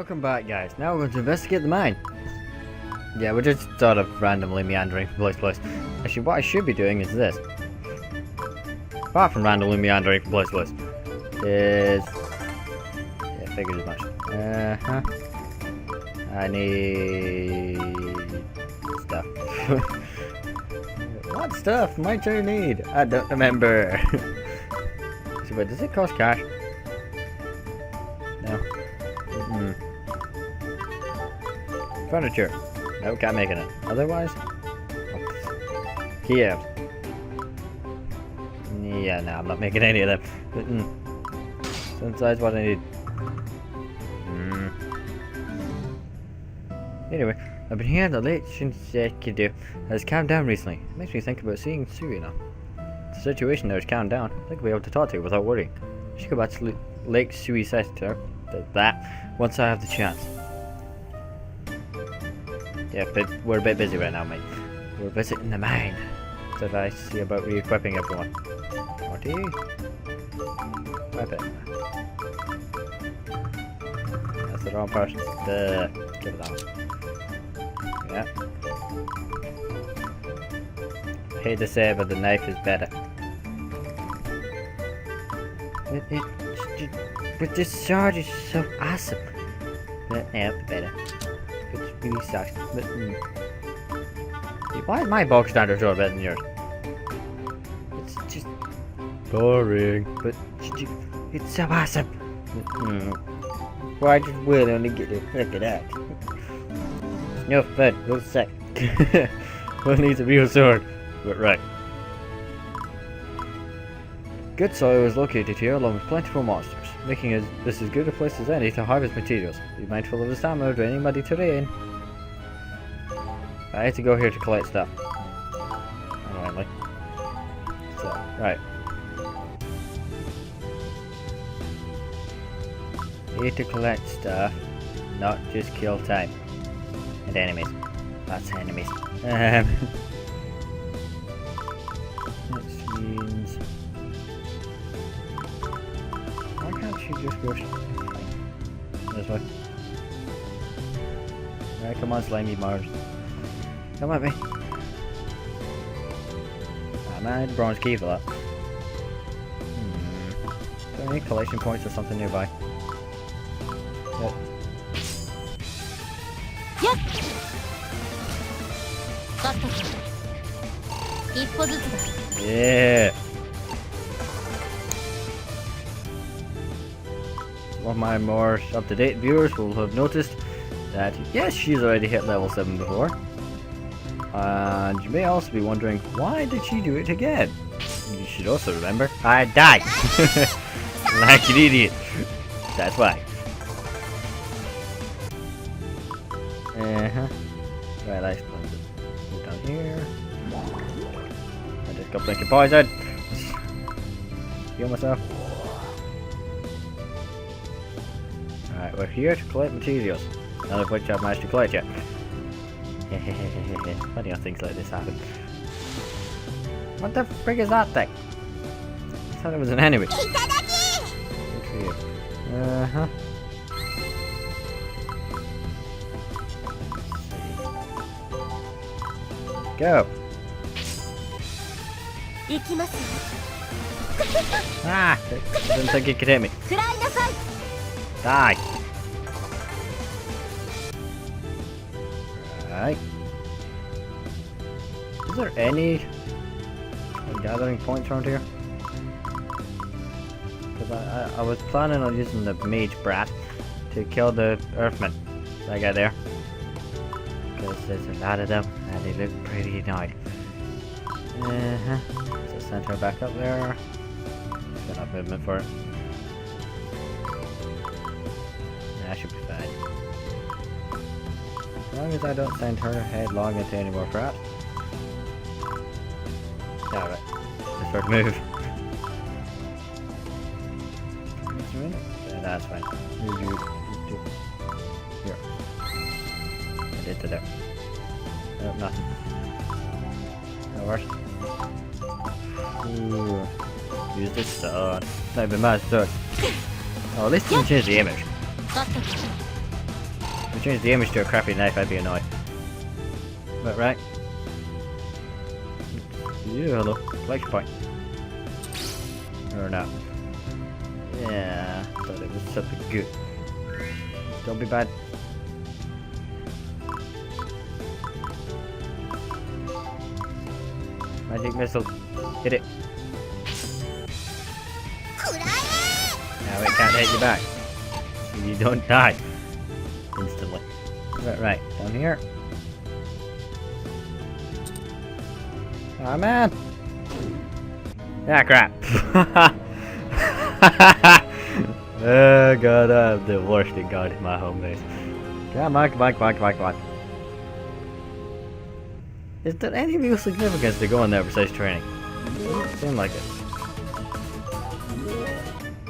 Welcome back, guys. Now we're going to investigate the mine. Yeah, we're just sort of randomly meandering from place to place. Actually, what I should be doing is this. Apart from randomly meandering from place to place, is... yeah, figured as much. I need... stuff. What stuff might I need? I don't remember. So wait, does it cost cash? No. Furniture. No, can't make it. Otherwise? Here. Yeah, no, I'm not making any of them. Sometimes what I need. Anyway, I've been hearing that late Shinsekido has calmed down recently. It makes me think about seeing Suina. The situation there is calmed down. I think we'll be able to talk to her without worrying. I should go back to Lake Suiseta. That once I have the chance. Yeah, but we're a bit busy right now, mate. We're visiting the mine. So I see about re-equipping everyone. What do you? Equip it. That's the wrong person. Give it that one. Yeah. I hate to say it, but the knife is better. But this sword is so awesome. But yeah, better. It really sucks. But, why is my bog standard sword better than yours? It's just boring. But it's so awesome. Why did Will only get to look at that? It's no fun. We'll suck. Will needs a real sword. But right. Good soil is located here along with plentiful monsters, making this as good a place as any to harvest materials. Be mindful of the stamina, draining muddy terrain. I had to go here to collect stuff. Anyway. So, right. Here to collect stuff, not just kill time. And enemies. Lots of enemies. Cutscenes. Why can't she just go this way? Alright, come on, slimy Mars. Come at me. Ah, man, I need a bronze key for that. Is there any collection points or something nearby? Yep. Yeah. One of my more up-to-date viewers will have noticed that yes, she's already hit level 7 before. And you may also be wondering, why did she do it again? You should also remember, I died! Like an idiot. That's why. Right, I suppose it. Down here. I just got blinking poison. Heal myself. Alright, we're here to collect materials. None of which I've managed to collect yet. Funny how things like this happen. What the frick is that thing? I thought it was an enemy. Good for you. Go. Ah! Didn't think it could hit me. Die. Right. Is there any gathering points around here? Because I was planning on using the mage brat to kill the earthman. That guy there. Because there's a lot of them and they look pretty annoyed. So send her back up there. Got enough movement for it. That should be fine. As long as I don't send her headlong into any more traps. Alright. Just start to move. Yeah, that's fine. Here. I did to there. Nope, nothing. No worse. Ooh. Use this sword. Not even my sword. Oh, at least you can change the image. we changed the image to a crappy knife, I'd be annoyed. But right. Yeah, hello. Collection point. Or not. Yeah, thought it was something good. Don't be bad. Magic missile. Hit it. Now it can't hit you back. So you don't die. Instantly. Right, down here. Ah, man! Ah, crap! Oh god, I'm the worst at guarding my home base. Come on, come on, come on, come on, come on. Is there any real significance to going there besides training? Doesn't seem like it.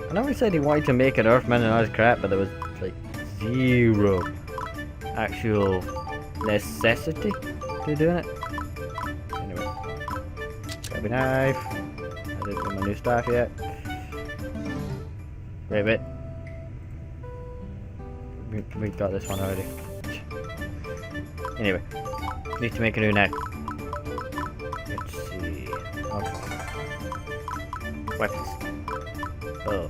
I know he said he wanted to make an Earthman and all his crap, but there was like zero actual necessity to doing it. Anyway, grab a knife. I didn't get my new staff yet. Wait a bit. We got this one already. Anyway, need to make a new knife. Let's see. Okay. Weapons. Oh.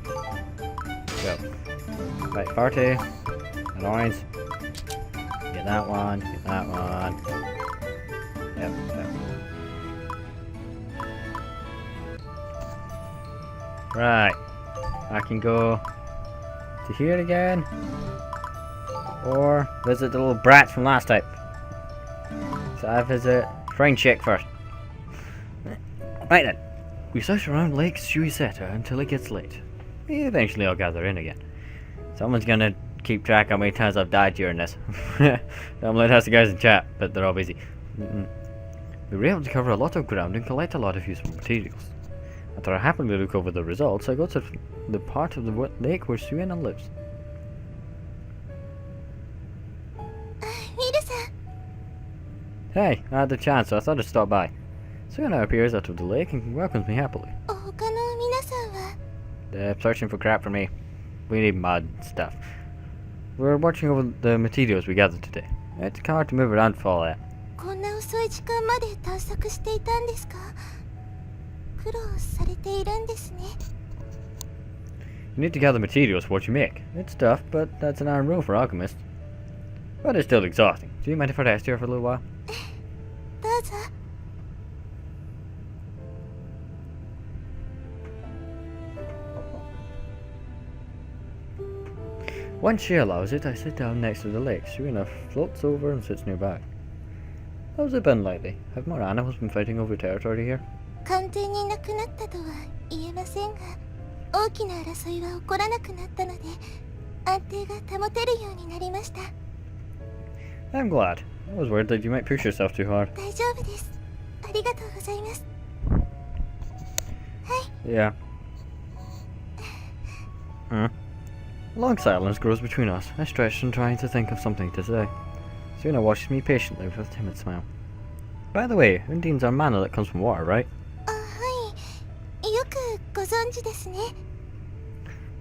Go. Right, party. Annoyance. Get that one. Get that one. Yep. Right. I can go to here again. Or visit the little brats from last time. So I visit Friend Chick first. Right then. We search around Lake Suiseta until it gets late. Eventually I'll gather in again. Someone's gonna keep track how many times I've died during this. Normally that's the guys in chat, but they're all busy. We were able to cover a lot of ground and collect a lot of useful materials. After I happily look over the results, I go to the part of the lake where Suina lives. Hey, I had the chance, so I thought I'd stop by. Suina appears out of the lake and welcomes me happily. They're searching for crap for me. We need mud and stuff. We're watching over the materials we gathered today. It's hard to move around for all that. You need to gather materials for what you make. It's tough, but that's an iron rule for alchemists. But it's still exhausting. Do you mind if I rest here for a little while? Once she allows it, I sit down next to the lake. Suina floats over and sits nearby. How's it been lately? Have more animals been fighting over territory here? I'm glad. I was worried that you might push yourself too hard. Yeah. A long silence grows between us. I stretch and trying to think of something to say. Suina watches me patiently with a timid smile. By the way, undines are mana that comes from water, right?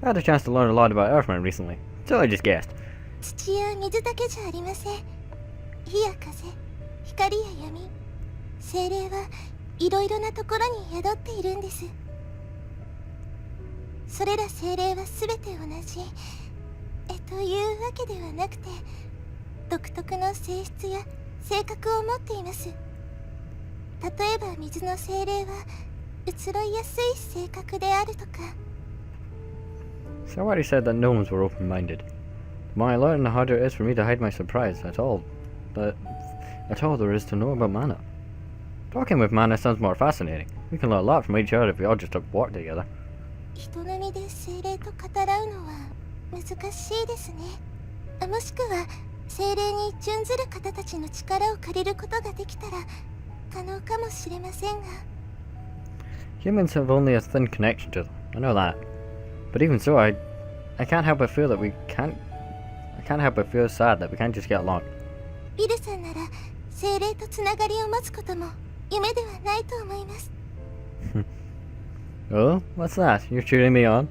I had a chance to learn a lot about Earthmen recently, so I just guessed. So I already said that gnomes were open-minded. The more I learn, the harder it is for me to hide my surprise at all there is to know about mana. Talking with mana sounds more fascinating. We can learn a lot from each other if we all just work together. Humans have only a thin connection to them. I know that. But even so, I can't help but feel that I can't help but feel sad that we can't just get along. Oh, what's that? You're cheering me on?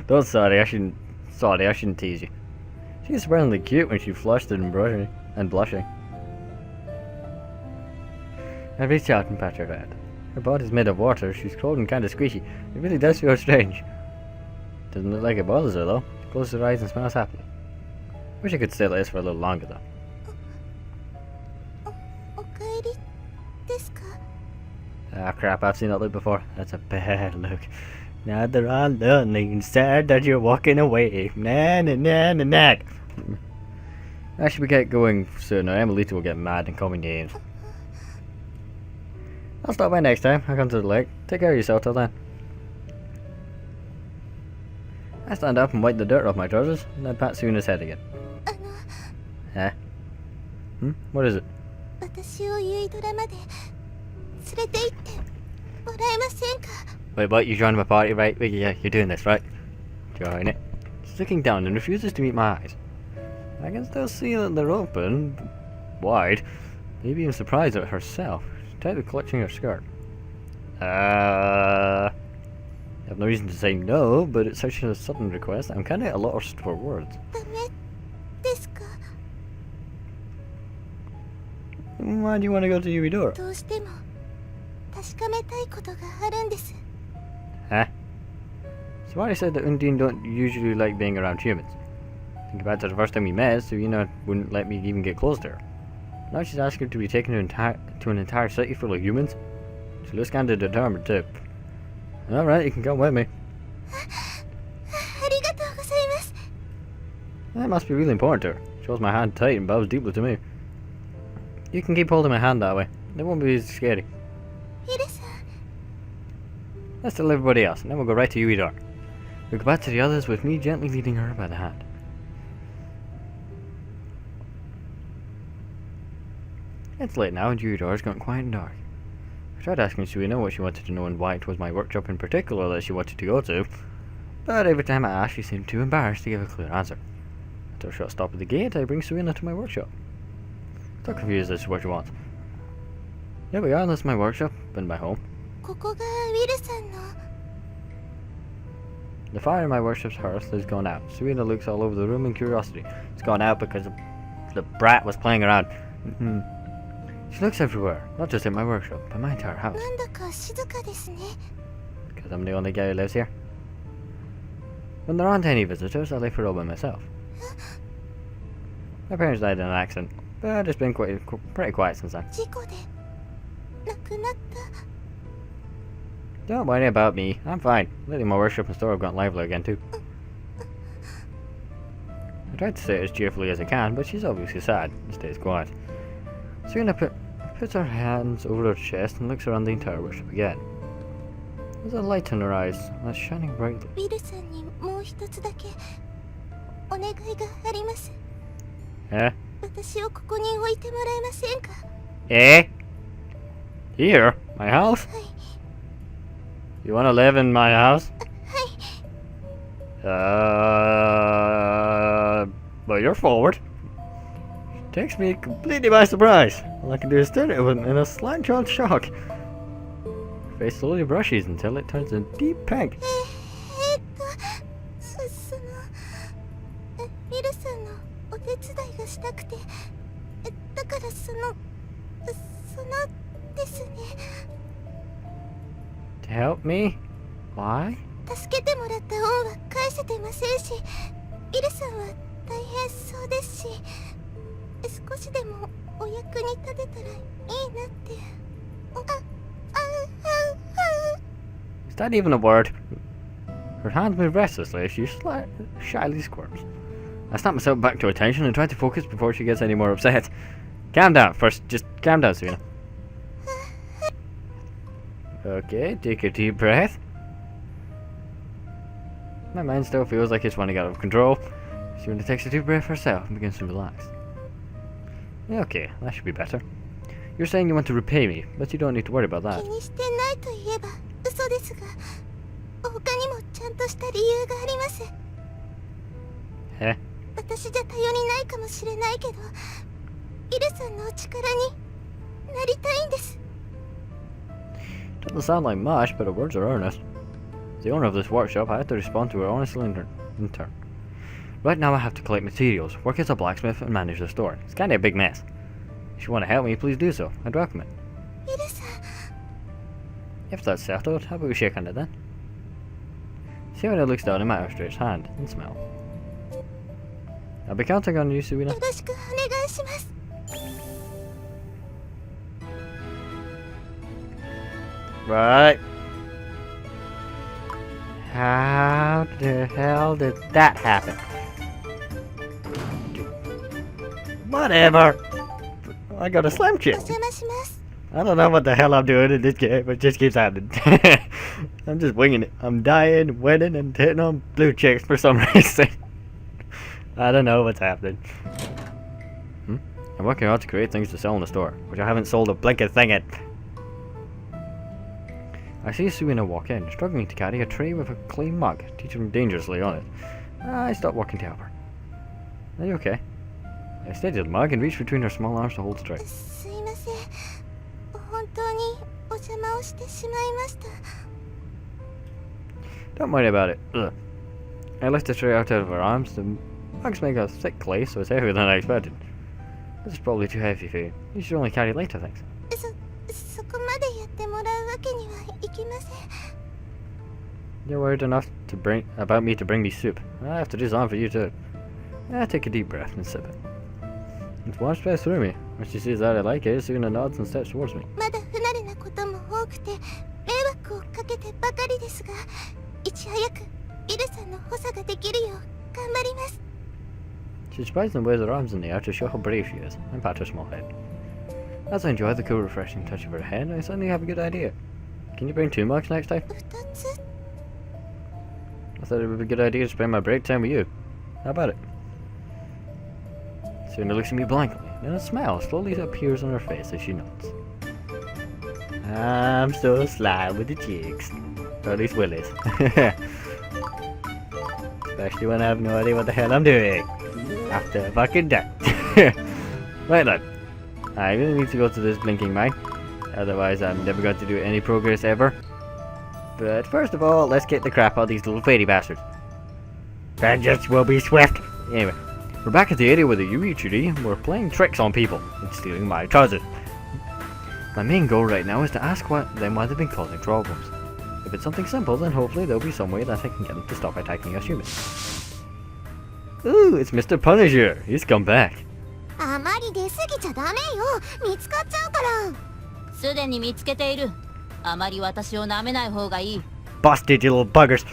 Don't sorry, I shouldn't tease you. She's surprisingly cute when she's flushed and blushing. I reached out and pat her head. Her body's made of water, she's cold and kinda squishy. It really does feel strange. Doesn't look like it bothers her though. Closes her eyes and smiles happily. Wish I could stay like this for a little longer though. Ah crap, I've seen that look before. That's a bad look. Now they're all lonely and sad that you're walking away. Na na na na na. I should get going soon or Emilita will get mad and call me names. I'll stop by next time. I'll come to the lake. Take care of yourself till then. I stand up and wipe the dirt off my trousers and then pat Suina's head again. Huh? What is it? Wait, what? You joined my party, right? Wait, yeah, you're doing this, right? Join it. She's looking down and refuses to meet my eyes. I can still see that they're open, wide, maybe even surprised at herself. She's tightly clutching her skirt. I have no reason to say no, but it's such a sudden request. I'm kind of at a loss for words. Why do you want to go to Yuidora? Huh? Suina said that Undine don't usually like being around humans. Think back to the first time we met, Suina wouldn't let me even get close to her. Now she's asking to be taken to an entire city full of humans. She looks kinda determined too. Alright, you can come with me. That must be really important to her. She holds my hand tight and bows deeply to me. You can keep holding my hand that way. It won't be scary. Let's tell everybody else, and then we'll go right to Yuidora. We'll go back to the others with me gently leading her by the hand. It's late now and Yuidora's gotten quiet and dark. I tried asking Suina what she wanted to know and why it was my workshop in particular that she wanted to go to, but every time I asked she seemed too embarrassed to give a clear answer. After a short stop at the gate, I bring Suina to my workshop. Still confused as to what she wants. Here we are, that's my workshop, and my home. The fire in my workshop's hearth has gone out. Suina looks all over the room in curiosity. It's gone out because the brat was playing around. She looks everywhere, not just in my workshop, but my entire house. Because I'm the only guy who lives here. When there aren't any visitors, I leave her all by myself. My parents died in an accident, but it's been pretty quiet since then. Don't worry about me, I'm fine. Lately my workshop and store have gotten lively again too. I try to say it as cheerfully as I can, but she's obviously sad and stays quiet. Suina puts her hands over her chest and looks around the entire workshop again. There's a light in her eyes that's shining brightly. Eh? Eh? Here? My house? You wanna live in my house? Well, you're forward. Takes me completely by surprise. All I can do is stare at it in a slight shock. Her face slowly brushes until it turns a deep pink. To help me? Why? Is that even a word? Her hands move restlessly as she shyly squirms. I snap myself back to attention and try to focus before she gets any more upset. Calm down first, just calm down, Suina. Okay, take a deep breath. My mind still feels like it's running out of control. Suina takes a deep breath herself and begins to relax. Okay, that should be better. You're saying you want to repay me, but you don't need to worry about that. Huh? Doesn't sound like much, but her words are earnest. As the owner of this workshop, I have to respond to her honestly in turn. Right now I have to collect materials, work as a blacksmith, and manage the store. It's kinda a big mess. If you want to help me, please do so. I'd welcome it. If that's settled, how about we shake hand then? Suina looks down at my outstretched hand and smiles. I'll be counting on you, Suina. Right. How the hell did that happen? Whatever. I got a slam chip. I don't know what the hell I'm doing in this game, but it just keeps happening. I'm just winging it. I'm dying, winning, and hitting on blue chicks for some reason. I don't know what's happening. I'm working hard to create things to sell in the store, which I haven't sold a blinking thing yet. I see Suina walk in, struggling to carry a tray with a clay mug, teetering dangerously on it. I stop working to help her. Are you okay? I steadied the mug and reached between her small arms to hold the tray. Don't worry about it. Ugh. I lift the tray out of her arms. The mug's made of thick clay, so it's heavier than I expected. This is probably too heavy for you. You should only carry lighter things. You're worried enough about me to bring me soup. I have to do something for you too. I take a deep breath and sip it. It's washed right through me. When she sees that I like it, Suina nods and steps towards me. She surprisingly waves her arms in the air to show how brave she is, and pat her small head. As I enjoy the cool, refreshing touch of her head, I suddenly have a good idea. Can you bring 2 mugs next time? I thought it would be a good idea to spend my break time with you. How about it? Suina looks at me blankly, and a smile slowly appears on her face as she nods. I'm so sly with the chicks. Or at least Willie's. Especially when I have no idea what the hell I'm doing. After fucking that. Right then. I really need to go to this blinking mine. Otherwise I'm never going to do any progress ever. But first of all, let's get the crap out of these little fairy bastards. Vengeance will be swift. Anyway, we're back at the area with the Yuri and we're playing tricks on people and stealing my trousers. My main goal right now is to ask them why they've been causing problems. If it's something simple, then hopefully there'll be some way that I can get them to stop attacking us humans. Ooh, it's Mr. Punisher. He's come back. Busted, you little buggers.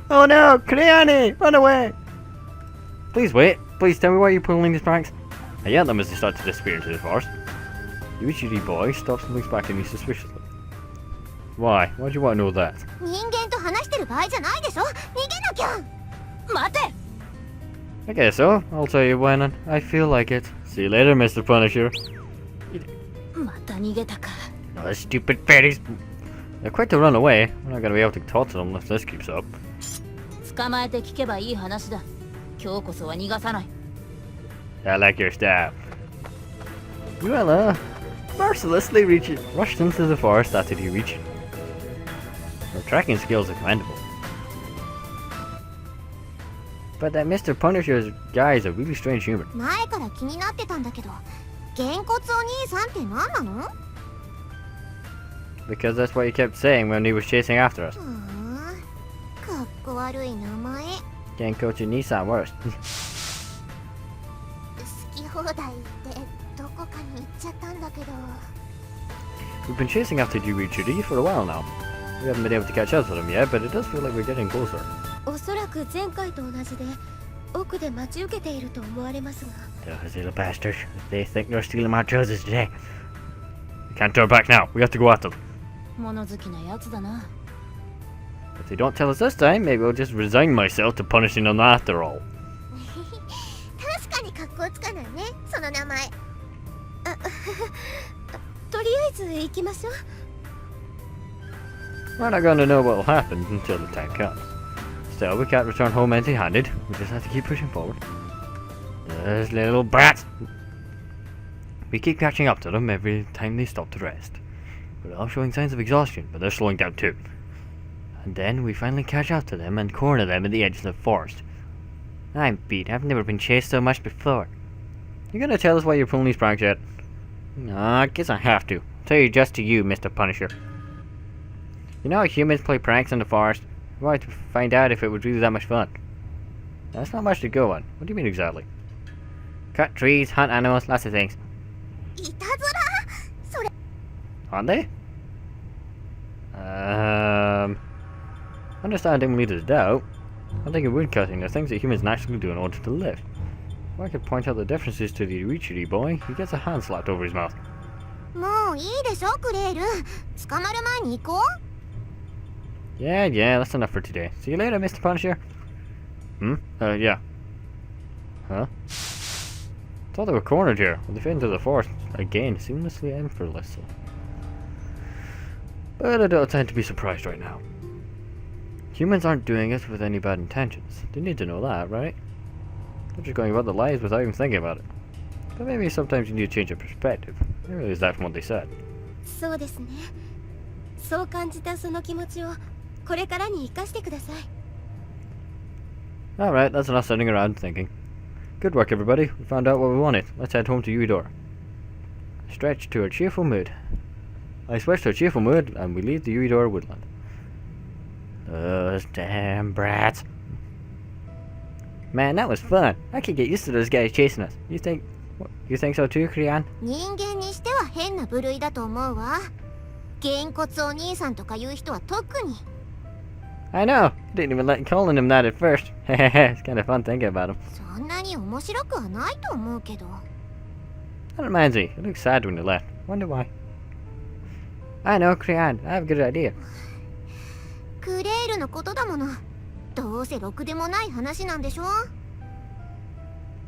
Oh no, Kriani, run away. Please wait. Please tell me why you're pulling these pranks. I yell at them as they start to disappear into the forest. The Uchichi boy stops and looks back at me suspiciously. Why? Why do you want to know that? I guess so. I'll tell you when I feel like it. See you later, Mr. Punisher. Oh, stupid fairies. They're quick to run away. We're not going to be able to talk to them if this keeps up. I like your style. Well, mercilessly rushed into the forest after he reached. Her tracking skills are commendable. But that Mr. Punisher's guy is a really strange human. Because that's what he kept saying when he was chasing after us. Genkochi Nissan worst. We've been chasing after Yuri for a while now. We haven't been able to catch up with him yet, but it does feel like we're getting closer. Those little bastards. They think they're stealing my trousers today. We can't turn back now. We have to go after them. If they don't tell us this time, maybe I'll just resign myself to punishing them after all. We're not going to know what will happen until the time comes. Still, we can't return home empty-handed. We just have to keep pushing forward. Those little brats! We keep catching up to them every time they stop to rest. We're all showing signs of exhaustion, but they're slowing down too. And then we finally catch up to them and corner them at the edge of the forest. I'm beat. I've never been chased so much before. You gonna tell us why you're pulling these pranks yet? No, I guess I have to. Tell you just to you, Mr. Punisher. You know how humans play pranks in the forest? I wanted to find out if it was really that much fun. That's not much to go on. What do you mean exactly? Cut trees, hunt animals, lots of things. Aren't they? Understanding leads to doubt. I think in woodcutting, there are things that humans naturally do in order to live. Or I could point out the differences to the Richie boy. He gets a hand slapped over his mouth. Yeah, that's enough for today. See you later, Mr. Punisher. Yeah. Huh? Thought they were cornered here. Well, they fell into the forest again, seamlessly and effortlessly. But I don't tend to be surprised right now. Humans aren't doing it with any bad intentions. They need to know that, right? They're just going about their lives without even thinking about it. But maybe sometimes you need to change your perspective. I realize that from what they said. Alright, that's enough sitting around thinking. Good work, everybody. We found out what we wanted. Let's head home to Uidora. I switch to a cheerful mood, and we leave the Uidora woodland. Those damn brats. Man, that was fun. I could get used to those guys chasing us. You think so too, Krian? I know. Didn't even like calling him that at first. It's kind of fun thinking about him. That reminds me. You looked sad when you left. Wonder why. I know, Krian. I have a good idea.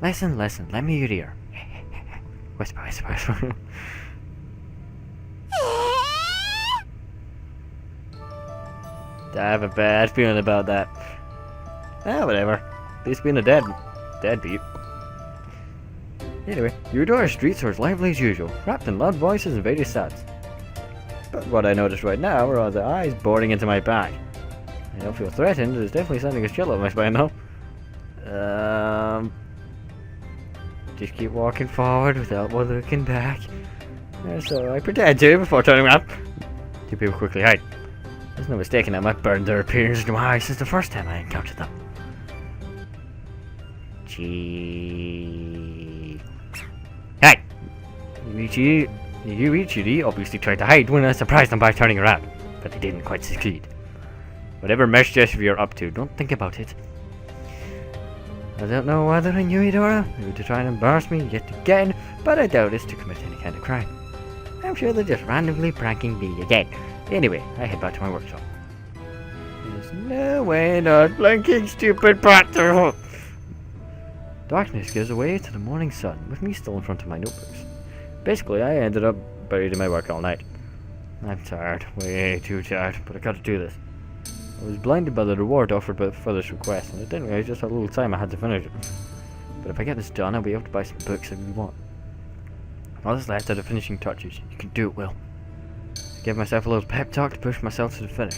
Listen, let me hear. Whisper. I have a bad feeling about that. Whatever. At least being a deadbeat. Anyway, Uidora streets are as lively as usual, wrapped in loud voices and various sounds. But what I notice right now are the eyes boring into my back. I don't feel threatened. There's definitely something a chill on my spine though. Just keep walking forward without looking back. So I pretend to before turning around. Two people quickly hide. There's no mistaking that might burn their appearance into my eyes since the first time I encountered them. Gee. Hey! Yuichiri obviously tried to hide when I surprised them by turning around, but they didn't quite succeed. Whatever mischief you're up to, don't think about it. I don't know whether in Uidora they were to try and embarrass me yet again, but I doubt it's to commit any kind of crime. I'm sure they're just randomly pranking me again. Anyway, I head back to my workshop. There's no way not blinking, stupid brat! Darkness gives way to the morning sun, with me still in front of my notebooks. Basically, I ended up buried in my work all night. I'm tired, way too tired, but I gotta do this. I was blinded by the reward offered for this request, and I didn't realize just how little time I had to finish it. But if I get this done, I'll be able to buy some books I really want. All that's left are the finishing touches. You can do it, Will. I give myself a little pep talk to push myself to the finish.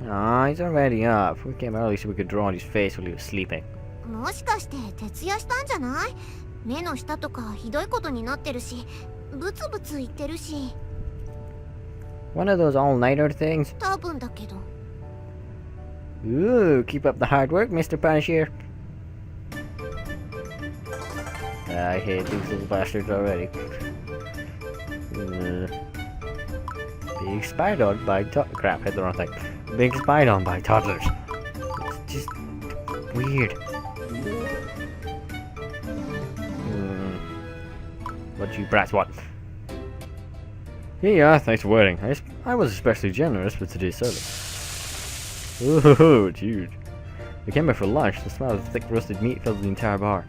Aw, he's already up. We came early so we could draw on his face while he was sleeping. One of those all-nighter things? Ooh, keep up the hard work, Mr. Punisher. I hate these little bastards already. Being spied on by crap, hit the wrong thing. Being spied on by toddlers. It's just weird. What you brats want? Yeah, thanks for waiting. I was especially generous with today's service. Ooh, it's huge. We came here for lunch. The smell of thick roasted meat filled the entire bar.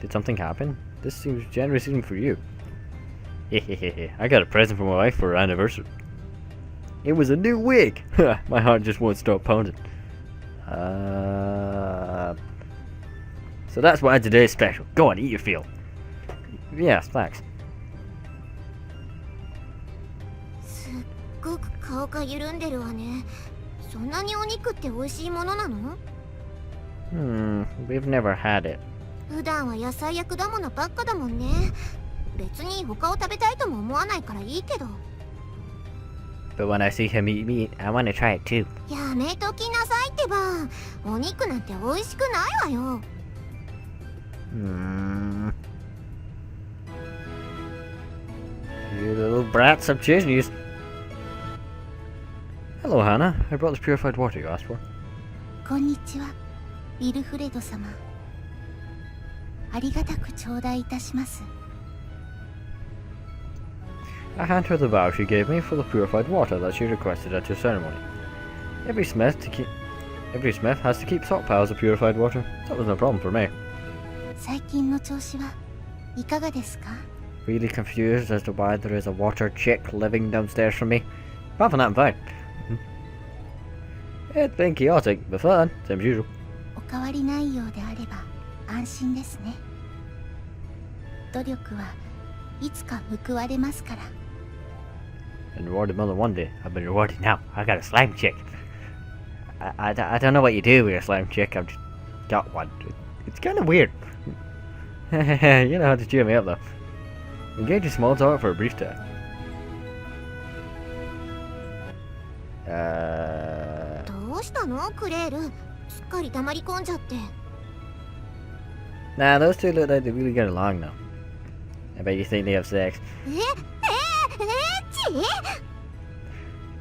Did something happen? This seems generous even for you. Hehehe, I got a present for my wife for her anniversary. It was a new wig! My heart just won't stop pounding. So that's why today's special. Go on, eat your fill. Yes, thanks. か緩んでるわね。そんなにお肉って美味しいものなの？ We've never had it. 普段は野菜や果物ばっかだもんね。別に他を食べたいとも思わないからいいけど。But when I see him eat meat, I want to try it too. やめときなさいってば。お肉なんて美味しくないわよ。You little brats, I'm chasing you. Hello, Hannah. I brought this purified water you asked for. こんにちは、ウィルフレド様。ありがたく頂戴いたします。I hand her the vial she gave me for the purified water that she requested at your ceremony. Every smith has to keep stockpiles of purified water. That was no problem for me. 最近の調子はいかがですか？ Really confused as to why there is a water chick living downstairs from me. Apart from that, I'm fine. It's been chaotic, but fun, same as usual. お変わりないようであれば安心ですね。努力はいつか報われますから。Been rewarded more than one day. I've been rewarded now. I got a slime chick. I don't know what you do with a slime chick. I've just got one. It's kind of weird. You know how to cheer me up though. Engage in small talk for a brief time. どうしたのクレール？すっかり溜まり込んじゃって。Nah, those two look like they really get along now. I bet you think they have sex.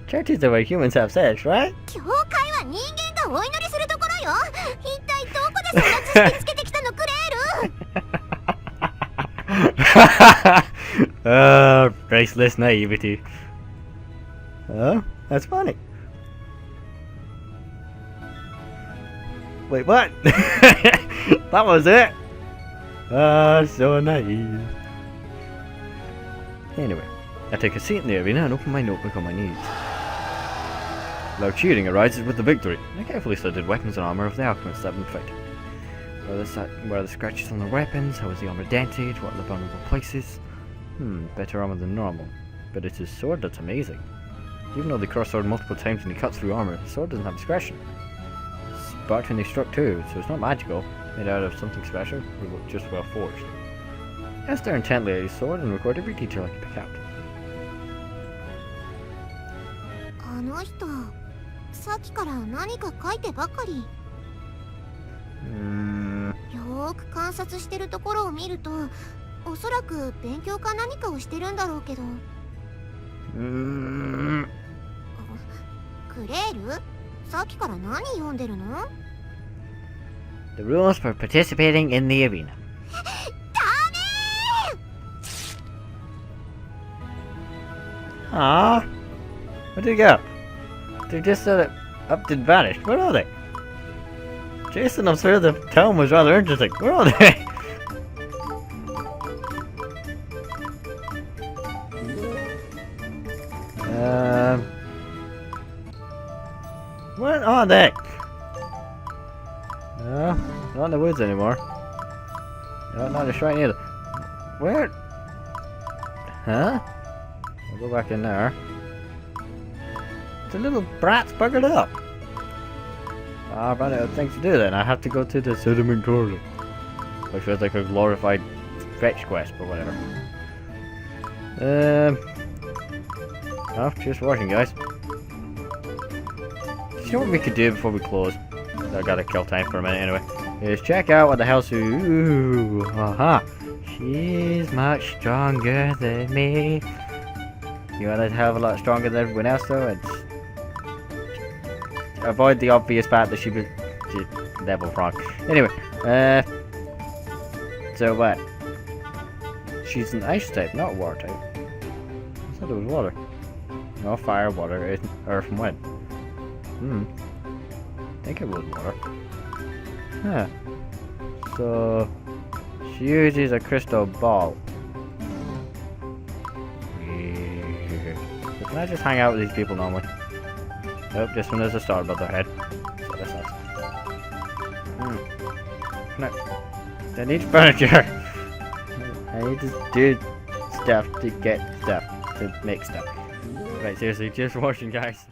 Churches are where humans have sex, right? 教会は人間がお祈りするところよ。一体どこでそんな知識つけてきたのクレール？Priceless naivety. Oh, that's funny. Wait, what? That was it? So naive. Anyway, I take a seat in the arena and open my notebook on my knees. Loud cheering arises with the victory. I carefully studied weapons and armor of the alchemists that have been fighting. Where are the scratches on their weapons? How is the armor dented? What are the vulnerable places? Better armor than normal. But it's his sword that's amazing. Even though they cross sword multiple times and he cuts through armor, the sword doesn't have discretion. It's sparked when they struck too, so it's not magical, made out of something special, or just well forged. I stare intently at his sword and record every detail I can pick out. あの人、さっきから何か書いてばかり。よーく観察してるところを見ると、おそらく勉強か何かをしてるんだろうけど。クレール？さっきから何読んでるの？ The rules for participating in the arena. ダメーAww. Where'd they go? They just sort of up and vanished. Where are they? Jason, I'm sure the tome was rather interesting. Where are they? Where are they? No, not in the woods anymore. No, not in the shrine either. Where? Huh? I'll go back in there. The little brats buggered up. I ran out of things to do then. I have to go to the sediment corner. Which feels like a glorified fetch quest, but whatever. Oh, just watching, guys. You know what we could do before we close? I gotta kill time for a minute anyway. Is check out what the hell Ooh, aha. She's much stronger than me. You wanna have a lot stronger than everyone else though? It's avoid the obvious fact that she was level wrong. Anyway, so what? She's an ice type, not water type. I thought it was water. No, fire, water, earth, and wind. I think it was water. Huh. So, she uses a crystal ball. Weird. So can I just hang out with these people normally? Nope, just when there's a star above their head. So that's nice. No. I need furniture. I need to do stuff to get stuff, to make stuff. Right, seriously, just watching, guys.